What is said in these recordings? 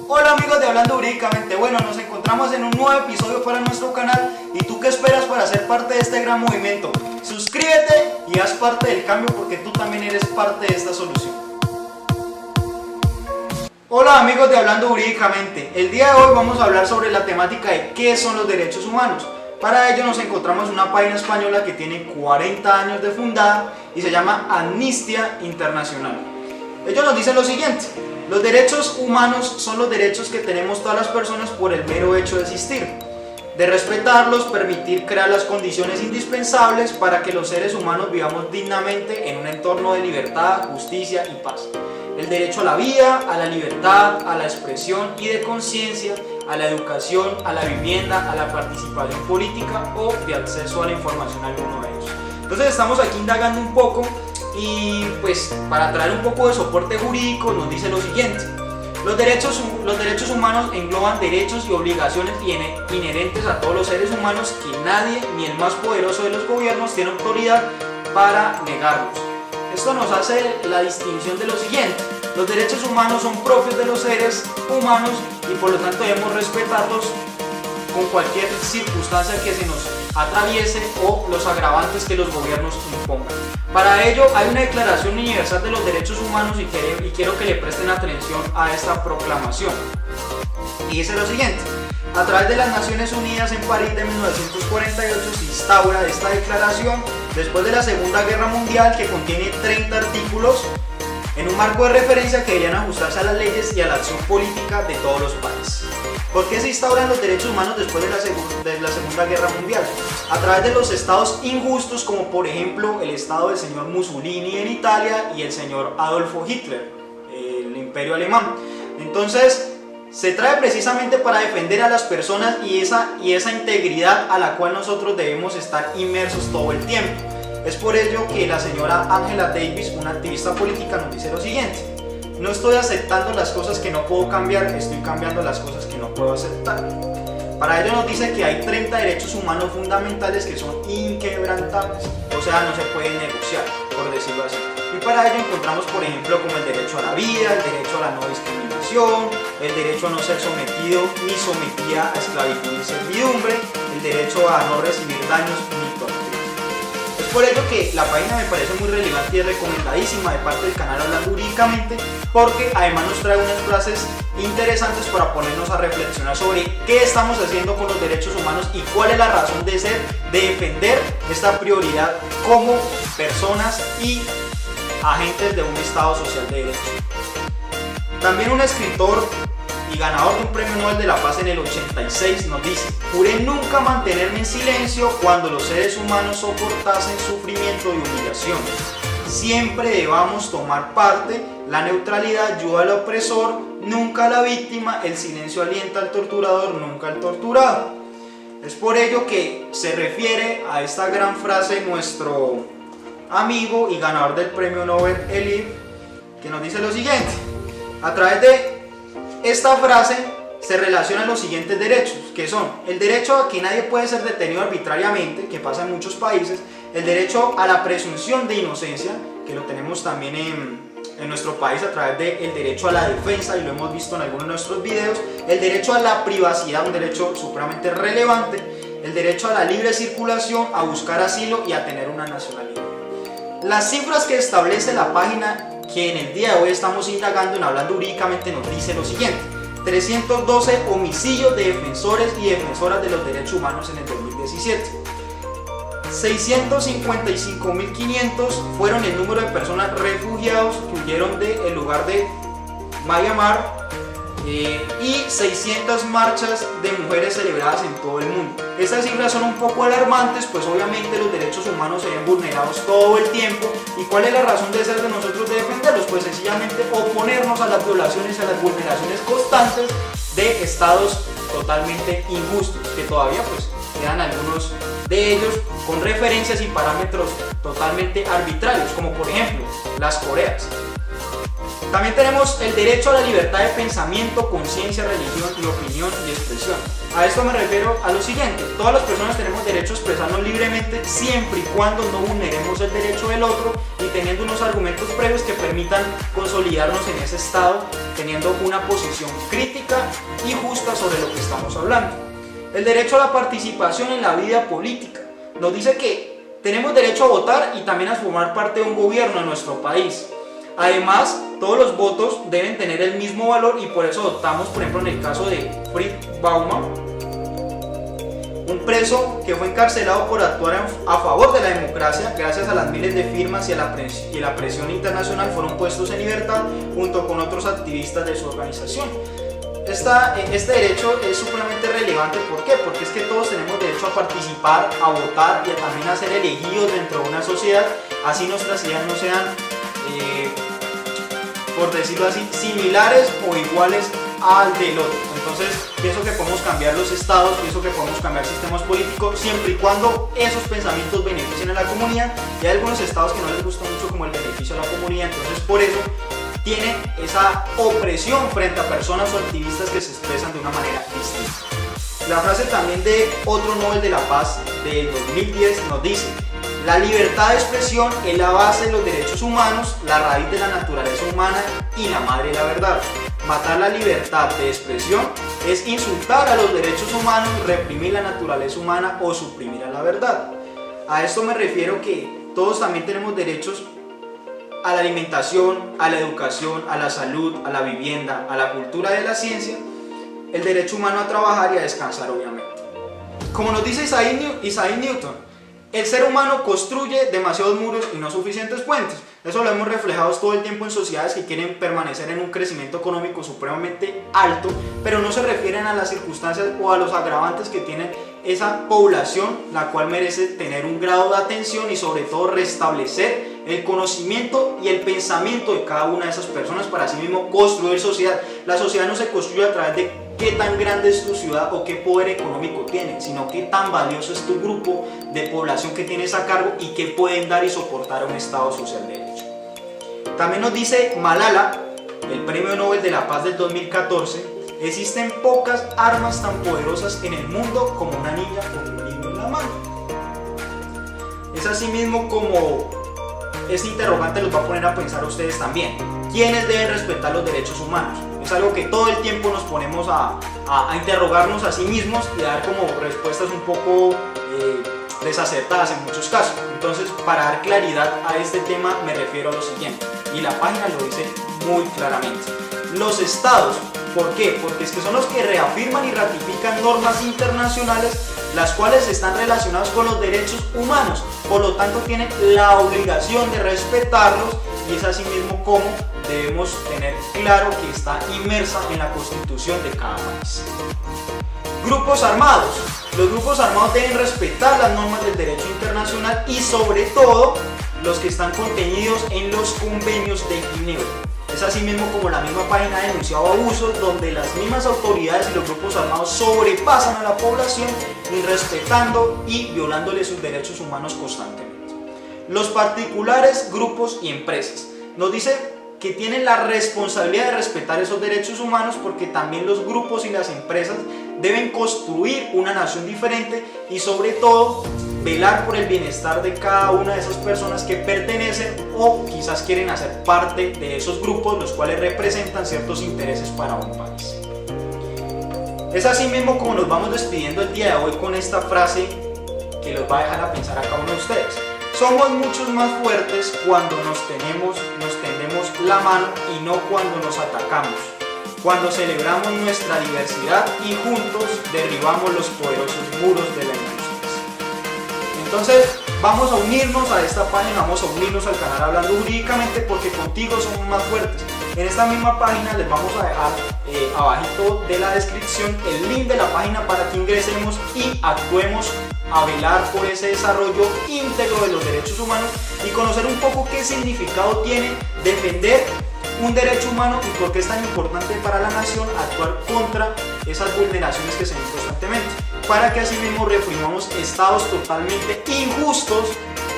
Hola amigos de Hablando Jurídicamente. Bueno, nos encontramos en un nuevo episodio para nuestro canal. ¿Y tú qué esperas para ser parte de este gran movimiento? Suscríbete y haz parte del cambio, porque tú también eres parte de esta solución. Hola amigos de Hablando Jurídicamente. El día de hoy vamos a hablar sobre la temática de qué son los derechos humanos. Para ello nos encontramos en una página española que tiene 40 años de fundada y se llama Amnistía Internacional. Ellos nos dicen lo siguiente: los derechos humanos son los derechos que tenemos todas las personas por el mero hecho de existir, de respetarlos, permitir crear las condiciones indispensables para que los seres humanos vivamos dignamente en un entorno de libertad, justicia y paz. El derecho a la vida, a la libertad, a la expresión y de conciencia, a la educación, a la vivienda, a la participación política o de acceso a la información, alguno de ellos. Entonces estamos aquí indagando un poco y pues para traer un poco de soporte jurídico nos dice lo siguiente: los derechos humanos engloban derechos y obligaciones inherentes a todos los seres humanos que nadie, ni el más poderoso de los gobiernos, tiene autoridad para negarlos. Esto nos hace la distinción de lo siguiente: los derechos humanos son propios de los seres humanos y por lo tanto debemos respetarlos con cualquier circunstancia que se nos atraviese o los agravantes que los gobiernos impongan. Para ello hay una Declaración Universal de los Derechos Humanos y quiero que le presten atención a esta proclamación. Y dice lo siguiente: a través de las Naciones Unidas en París de 1948 se instaura esta declaración después de la Segunda Guerra Mundial, que contiene 30 artículos en un marco de referencia que deberían ajustarse a las leyes y a la acción política de todos los países. ¿Por qué se instauran los derechos humanos después de la Segunda Guerra Mundial? A través de los estados injustos, como por ejemplo el estado del señor Mussolini en Italia y el señor Adolfo Hitler, el imperio alemán. Entonces se trae precisamente para defender a las personas y esa integridad a la cual nosotros debemos estar inmersos todo el tiempo. Es por ello que la señora Angela Davis, una activista política, nos dice lo siguiente: no estoy aceptando las cosas que no puedo cambiar, estoy cambiando las cosas que no puedo aceptar. Para ello nos dice que hay 30 derechos humanos fundamentales que son inquebrantables, o sea, no se pueden negociar, por decirlo así. Y para ello encontramos, por ejemplo, como el derecho a la vida, el derecho a la no discriminación, el derecho a no ser sometido ni sometida a esclavitud ni servidumbre, el derecho a no recibir daños ni tortura. Es por ello que la página me parece muy relevante y recomendadísima de parte del canal Hablando Jurídicamente, porque además nos trae unas frases interesantes para ponernos a reflexionar sobre qué estamos haciendo con los derechos humanos y cuál es la razón de ser, de defender esta prioridad como personas y agentes de un Estado social de derecho. También un escritor y ganador de un premio Nobel de la Paz en el 86 nos dice: juré nunca mantenerme en silencio cuando los seres humanos soportasen sufrimiento y humillación. Siempre debamos tomar parte, la neutralidad ayuda al opresor, nunca a la víctima, el silencio alienta al torturador, nunca al torturado. Es por ello que se refiere a esta gran frase nuestro amigo y ganador del premio Nobel Elie, que nos dice lo siguiente: a través de esta frase se relacionan los siguientes derechos, que son el derecho a que nadie puede ser detenido arbitrariamente, que pasa en muchos países; el derecho a la presunción de inocencia, que lo tenemos también en nuestro país a través del derecho a la defensa, y lo hemos visto en algunos de nuestros videos; el derecho a la privacidad, un derecho supremamente relevante; el derecho a la libre circulación, a buscar asilo y a tener una nacionalidad. Las cifras que establece la página que en el día de hoy estamos indagando en Hablando Jurídicamente nos dice lo siguiente: 312 homicidios de defensores y defensoras de los derechos humanos en el 2017. 655.500 fueron el número de personas refugiados que huyeron del lugar de Myanmar, y 600 marchas de mujeres celebradas en todo el mundo. Estas cifras son un poco alarmantes, pues obviamente los derechos humanos se ven vulnerados todo el tiempo. ¿Y cuál es la razón de ser de nosotros de defenderlos? Pues sencillamente oponernos a las violaciones, a las vulneraciones constantes de estados totalmente injustos, que todavía pues quedan algunos de ellos con referencias y parámetros totalmente arbitrarios, como por ejemplo las Coreas. También tenemos el derecho a la libertad de pensamiento, conciencia, religión y opinión y expresión. A esto me refiero a lo siguiente: todas las personas tenemos derecho a expresarnos libremente siempre y cuando no vulneremos el derecho del otro y teniendo unos argumentos previos que permitan consolidarnos en ese estado, teniendo una posición crítica y justa sobre lo que estamos hablando. El derecho a la participación en la vida política nos dice que tenemos derecho a votar y también a formar parte de un gobierno en nuestro país. Además, todos los votos deben tener el mismo valor y por eso adoptamos, por ejemplo, en el caso de Fritz Baumann, un preso que fue encarcelado por actuar a favor de la democracia. Gracias a las miles de firmas y a la presión internacional fueron puestos en libertad junto con otros activistas de su organización. Este derecho es supremamente relevante. ¿Por qué? Porque es que todos tenemos derecho a participar, a votar y a también a ser elegidos dentro de una sociedad, así nuestras ideas no sean, por decirlo así, similares o iguales al del otro. Entonces pienso que podemos cambiar los estados, pienso que podemos cambiar sistemas políticos siempre y cuando esos pensamientos beneficien a la comunidad. Y hay algunos estados que no les gusta mucho como el beneficio a la comunidad, entonces por eso tienen esa opresión frente a personas o activistas que se expresan de una manera distinta. La frase también de otro Nobel de la Paz del 2010 nos dice: la libertad de expresión es la base de los derechos humanos, la raíz de la naturaleza humana y la madre de la verdad. Matar la libertad de expresión es insultar a los derechos humanos, reprimir la naturaleza humana o suprimir a la verdad. A esto me refiero que todos también tenemos derechos a la alimentación, a la educación, a la salud, a la vivienda, a la cultura y a la ciencia, el derecho humano a trabajar y a descansar, obviamente. Como nos dice Isaac Newton, el ser humano construye demasiados muros y no suficientes puentes. Eso lo hemos reflejado todo el tiempo en sociedades que quieren permanecer en un crecimiento económico supremamente alto, pero no se refieren a las circunstancias o a los agravantes que tiene esa población, la cual merece tener un grado de atención y sobre todo restablecer el conocimiento y el pensamiento de cada una de esas personas para así mismo construir sociedad. La sociedad no se construye a través de qué tan grande es tu ciudad o qué poder económico tiene, sino qué tan valioso es tu grupo de población que tienes a cargo y qué pueden dar y soportar a un Estado social de derecho. También nos dice Malala, el Premio Nobel de la Paz del 2014, existen pocas armas tan poderosas en el mundo como una niña con un libro en la mano. Es así mismo como este interrogante los va a poner a pensar a ustedes también. ¿Quiénes deben respetar los derechos humanos? Es algo que todo el tiempo nos ponemos a interrogarnos a sí mismos y a dar como respuestas un poco desacertadas en muchos casos. Entonces, para dar claridad a este tema me refiero a lo siguiente, y la página lo dice muy claramente. Los estados, ¿por qué? Porque es que son los que reafirman y ratifican normas internacionales, las cuales están relacionadas con los derechos humanos, por lo tanto tienen la obligación de respetarlos, y es así mismo como debemos tener claro que está inmersa en la constitución de cada país. Grupos armados. Los grupos armados deben respetar las normas del derecho internacional y sobre todo los que están contenidos en los convenios de Ginebra. Es así mismo como la misma página ha denunciado abusos donde las mismas autoridades y los grupos armados sobrepasan a la población, irrespetando y violándole sus derechos humanos constantemente. Los particulares, grupos y empresas. Nos dice que tienen la responsabilidad de respetar esos derechos humanos porque también los grupos y las empresas deben construir una nación diferente y sobre todo velar por el bienestar de cada una de esas personas que pertenecen o quizás quieren hacer parte de esos grupos, los cuales representan ciertos intereses para un país. Es así mismo como nos vamos despidiendo el día de hoy con esta frase que los va a dejar a pensar a cada uno de ustedes. Somos muchos más fuertes cuando nos tendemos la mano y no cuando nos atacamos, cuando celebramos nuestra diversidad y juntos derribamos los poderosos muros de la injusticia. Entonces vamos a unirnos a esta página, vamos a unirnos al canal Hablando Jurídicamente porque contigo somos más fuertes. En esta misma página les vamos a dejar abajito de la descripción el link de la página para que ingresemos y actuemos a velar por ese desarrollo íntegro de los derechos humanos y conocer un poco qué significado tiene defender un derecho humano y por qué es tan importante para la nación actuar contra esas vulneraciones que se ven constantemente. para que asimismo reprimamos estados totalmente injustos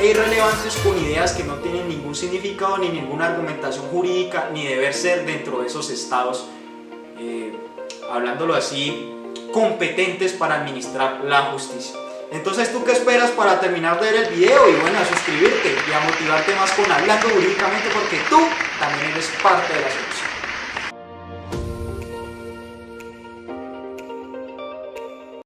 e irrelevantes con ideas que no tienen ningún significado ni ninguna argumentación jurídica ni deber ser dentro de esos estados, hablándolo así, competentes para administrar la justicia. Entonces, ¿tú qué esperas para terminar de ver el video? Y bueno, a suscribirte y a motivarte más con Hablando Jurídicamente, porque tú también eres parte de la solución.